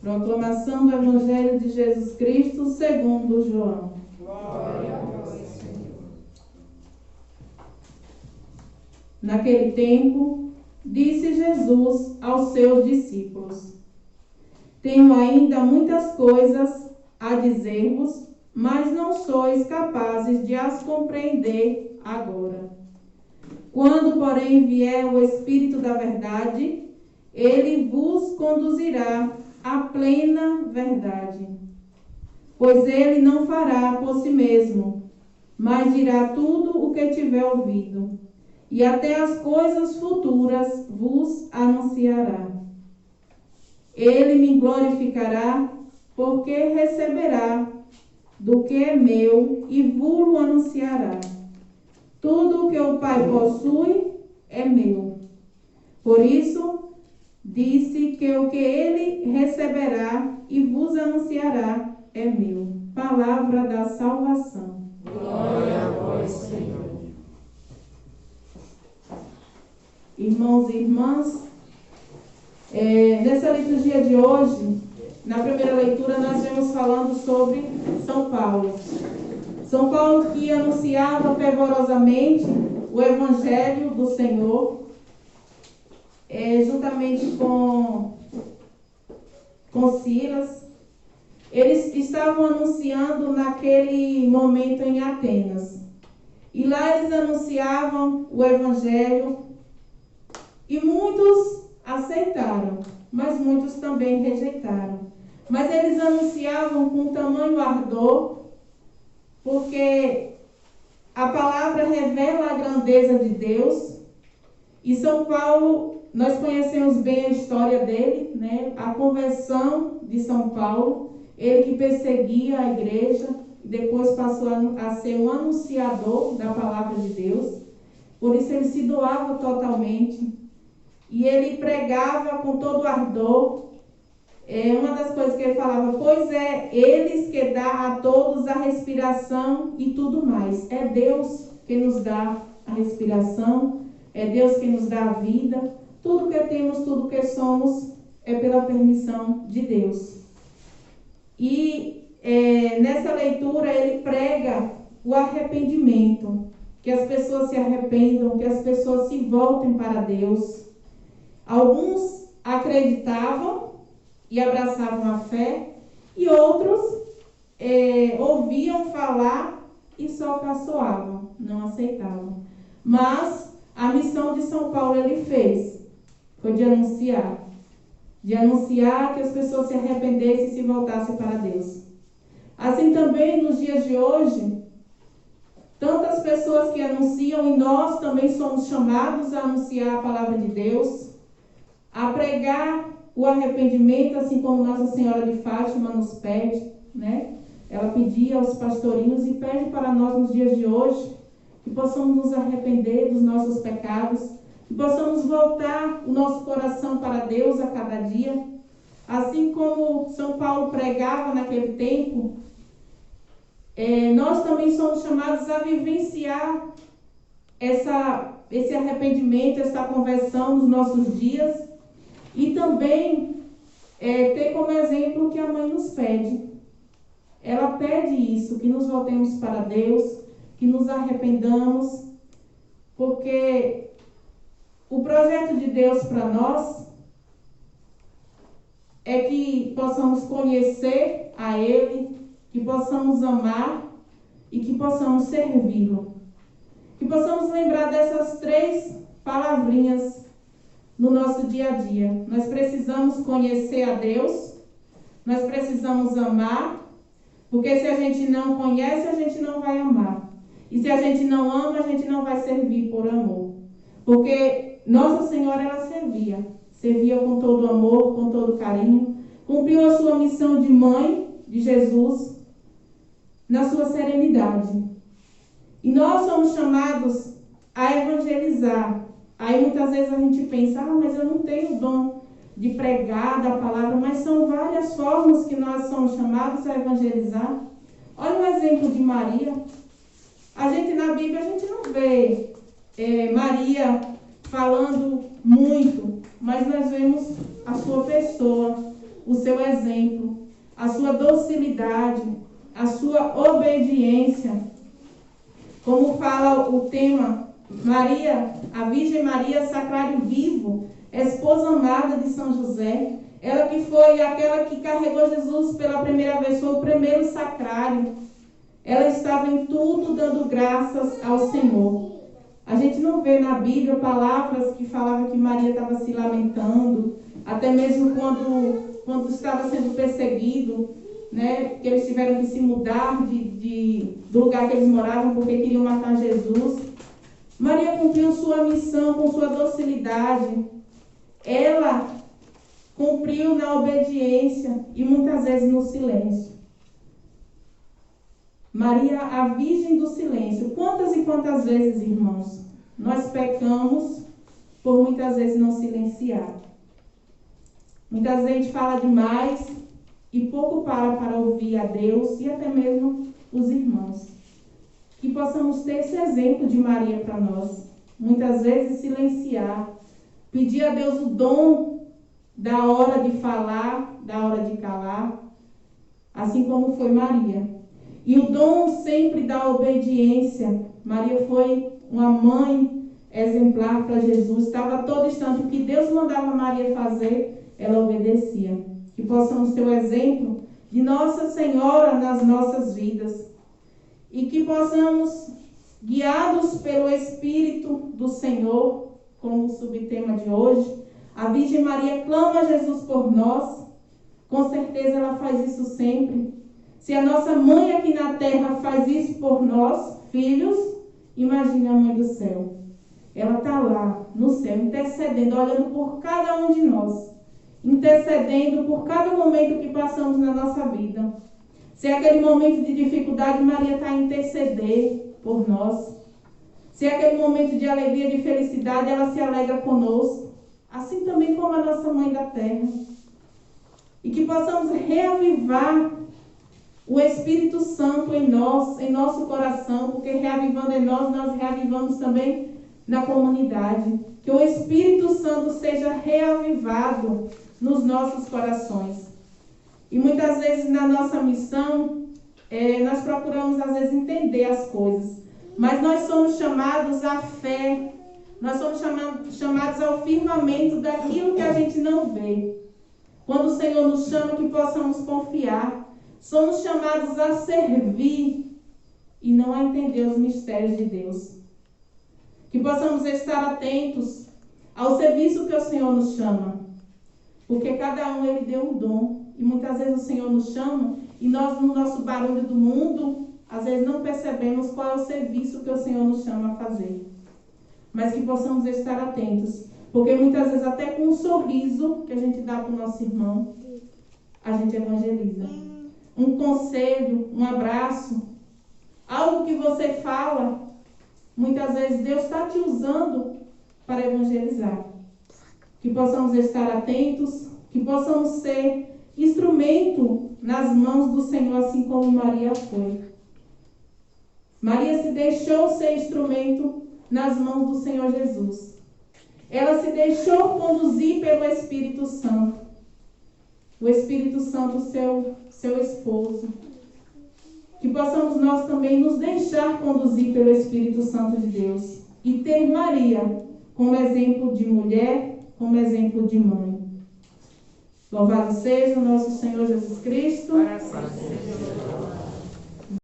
Proclamação do Evangelho de Jesus Cristo segundo João. Glória a vós, Senhor. Naquele tempo, disse Jesus aos seus discípulos: Tenho ainda muitas coisas a dizer-vos, mas não sois capazes de as compreender agora. Quando, porém, vier o Espírito da verdade, ele vos conduzirá à plena verdade. Pois ele não fará por si mesmo, mas dirá tudo o que tiver ouvido, e até as coisas futuras vos anunciará. Ele me glorificará, porque receberá do que é meu e vos anunciará. Tudo o que o Pai possui é meu. Por isso, disse que o que ele receberá e vos anunciará é meu. Palavra da salvação. Glória a vós, Senhor. Irmãos e irmãs, nessa liturgia de hoje, na primeira leitura, nós vemos falando sobre São Paulo. São Paulo que anunciava fervorosamente o Evangelho do Senhor, juntamente com Silas. Eles estavam anunciando naquele momento em Atenas. E lá eles anunciavam o Evangelho e muitos aceitaram, mas muitos também rejeitaram. Mas eles anunciavam com tamanho ardor, porque a palavra revela a grandeza de Deus. E São Paulo, nós conhecemos bem a história dele, né? A conversão de São Paulo, ele que perseguia a igreja, depois passou a ser um anunciador da palavra de Deus. Por isso ele se doava totalmente. E ele pregava com todo ardor. Uma das coisas que ele falava: pois é eles que dá a todos a respiração e tudo mais. É Deus que nos dá a respiração, é Deus que nos dá a vida. Tudo que temos, tudo que somos, é pela permissão de Deus. E nessa leitura ele prega o arrependimento, que as pessoas se arrependam, que as pessoas se voltem para Deus. Alguns acreditavam e abraçavam a fé, e outros ouviam falar e só caçoavam, não aceitavam. Mas a missão de São Paulo ele fez, foi de anunciar que as pessoas se arrependessem e se voltassem para Deus. Assim também nos dias de hoje, tantas pessoas que anunciam, e nós também somos chamados a anunciar a palavra de Deus, a pregar o arrependimento, assim como Nossa Senhora de Fátima nos pede, né? Ela pedia aos pastorinhos e pede para nós nos dias de hoje que possamos nos arrepender dos nossos pecados, que possamos voltar o nosso coração para Deus a cada dia. Assim como São Paulo pregava naquele tempo, nós também somos chamados a vivenciar esse arrependimento, essa conversão nos nossos dias, e também ter como exemplo o que a mãe nos pede. Ela pede isso, que nos voltemos para Deus, que nos arrependamos, porque o projeto de Deus para nós é que possamos conhecer a Ele, que possamos amar e que possamos servi-lo. Que possamos lembrar dessas 3 palavrinhas no nosso dia a dia. Nós precisamos conhecer a Deus, nós precisamos amar, porque se a gente não conhece, a gente não vai amar. E se a gente não ama, a gente não vai servir por amor. Porque Nossa Senhora, ela servia com todo amor, com todo carinho, cumpriu a sua missão de mãe de Jesus na sua serenidade. E nós somos chamados a evangelizar. Aí muitas vezes a gente pensa: mas eu não tenho o dom de pregar da palavra, mas são várias formas que nós somos chamados a evangelizar. Olha o exemplo de Maria. Na Bíblia a gente não vê Maria falando muito, mas nós vemos a sua pessoa, o seu exemplo, a sua docilidade, a sua obediência. Como fala o tema, Maria, a Virgem Maria, sacrário vivo, esposa amada de São José, ela que foi aquela que carregou Jesus pela primeira vez, foi o primeiro sacrário. Ela estava em tudo dando graças ao Senhor. A gente não vê na Bíblia palavras que falavam que Maria estava se lamentando, até mesmo quando estava sendo perseguido, né, que eles tiveram que se mudar do lugar que eles moravam porque queriam matar Jesus. Maria cumpriu sua missão com sua docilidade. Ela cumpriu na obediência e muitas vezes no silêncio. Maria, a Virgem do silêncio. Quantas e quantas vezes, irmãos, nós pecamos por muitas vezes não silenciar? Muitas vezes a gente fala demais e pouco para ouvir a Deus e até mesmo os irmãos. Que possamos ter esse exemplo de Maria para nós. Muitas vezes silenciar, pedir a Deus o dom da hora de falar, da hora de calar, assim como foi Maria. E o dom sempre da obediência. Maria foi uma mãe exemplar para Jesus. Estava a todo instante. O que Deus mandava Maria fazer, ela obedecia. Que possamos ter o exemplo de Nossa Senhora nas nossas vidas. E que possamos, guiados pelo Espírito do Senhor, como o subtema de hoje, a Virgem Maria clama a Jesus por nós. Com certeza ela faz isso sempre. Se a nossa mãe aqui na terra faz isso por nós, filhos, imagine a mãe do céu. Ela está lá no céu, intercedendo, olhando por cada um de nós, intercedendo por cada momento que passamos na nossa vida. Se é aquele momento de dificuldade, Maria está a interceder por nós. Se é aquele momento de alegria, de felicidade, ela se alegra conosco. Assim também como a nossa mãe da terra. E que possamos reavivar o Espírito Santo em nós, em nosso coração, porque reavivando em nós, nós reavivamos também na comunidade. Que o Espírito Santo seja reavivado nos nossos corações. E muitas vezes na nossa missão, nós procuramos às vezes entender as coisas. Mas nós somos chamados à fé. Nós somos chamados ao firmamento daquilo que a gente não vê. Quando o Senhor nos chama, que possamos confiar. Somos chamados a servir e não a entender os mistérios de Deus. Que possamos estar atentos ao serviço que o Senhor nos chama. Porque cada um, Ele deu um dom. E muitas vezes o Senhor nos chama e nós, no nosso barulho do mundo, às vezes não percebemos qual é o serviço que o Senhor nos chama a fazer. Mas que possamos estar atentos. Porque muitas vezes até com um sorriso que a gente dá para o nosso irmão, a gente evangeliza. Um conselho, um abraço, algo que você fala, muitas vezes Deus está te usando para evangelizar. Que possamos estar atentos, que possamos ser instrumento nas mãos do Senhor, assim como Maria foi. Maria se deixou ser instrumento nas mãos do Senhor Jesus. Ela se deixou conduzir pelo Espírito Santo. O Espírito Santo, seu esposo. Que possamos nós também nos deixar conduzir pelo Espírito Santo de Deus. E ter Maria como exemplo de mulher, como exemplo de mãe. Louvado seja o nosso Senhor Jesus Cristo. Para sempre.